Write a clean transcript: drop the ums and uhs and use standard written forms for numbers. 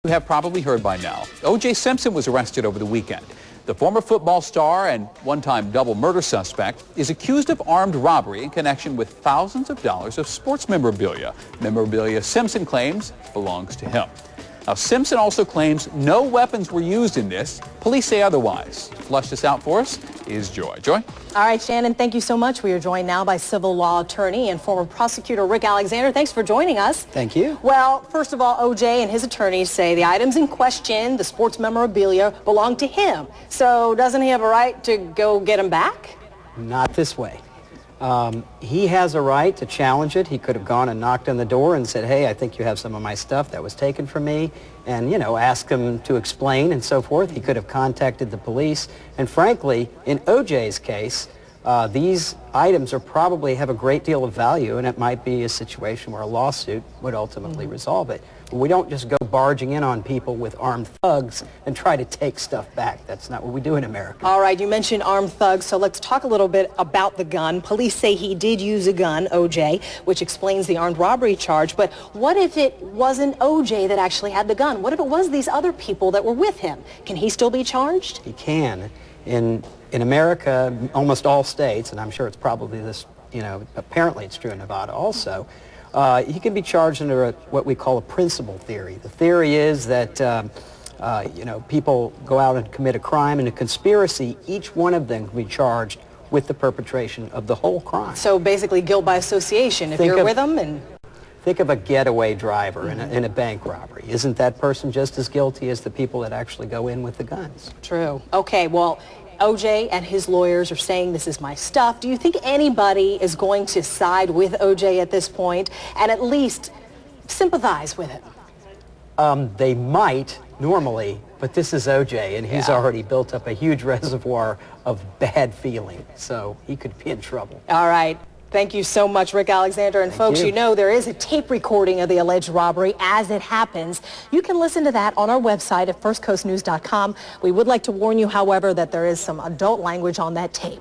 You have probably heard by now, O.J. Simpson was arrested over the weekend. The former football star and one-time double murder suspect is accused of armed robbery in connection with thousands of dollars of sports memorabilia. Memorabilia Simpson claims belongs to him. Now, Simpson also claims no weapons were used in this. Police say otherwise. To flush this out for us is Joy. Joy? All right, Shannon, thank you so much. We are joined now by civil law attorney and former prosecutor Rick Alexander. Thanks for joining us. Thank you. Well, first of all, O.J. and his attorneys say the items in question, the sports memorabilia, belong to him. So doesn't he have a right to go get them back? Not this way. He has a right to challenge it. He could have gone and knocked on the door and said, hey, I think you have some of my stuff that was taken from me, and, you know, ask them to explain and so forth. He could have contacted the police. And frankly, in O.J.'s case, these items are probably have a great deal of value, and it might be a situation where a lawsuit would ultimately resolve it. But we don't just go barging in on people with armed thugs and try to take stuff back. That's not what we do in America. All right, you mentioned armed thugs, so let's talk a little bit about the gun. Police say he did use a gun, O.J., which explains the armed robbery charge. But what if it wasn't O.J. that actually had the gun? What if it was these other people that were with him? Can he still be charged? He can. In America, almost all states, and I'm sure it's probably this, you know, apparently it's true in Nevada also, he can be charged under what we call a principal theory. The theory is that, you know, people go out and commit a crime, and a conspiracy, each one of them can be charged with the perpetration of the whole crime. So basically guilt by association, if you're with them and... Think of a getaway driver in a bank robbery. Isn't that person just as guilty as the people that actually go in with the guns? True. Okay, well, O.J. and his lawyers are saying this is my stuff. Do you think anybody is going to side with O.J. at this point and at least sympathize with him? They might normally, but this is O.J., and he's already built up a huge reservoir of bad feeling, so he could be in trouble. All right. Thank you so much, Rick Alexander. And folks, you know there is a tape recording of the alleged robbery as it happens. You can listen to that on our website at firstcoastnews.com. We would like to warn you, however, that there is some adult language on that tape.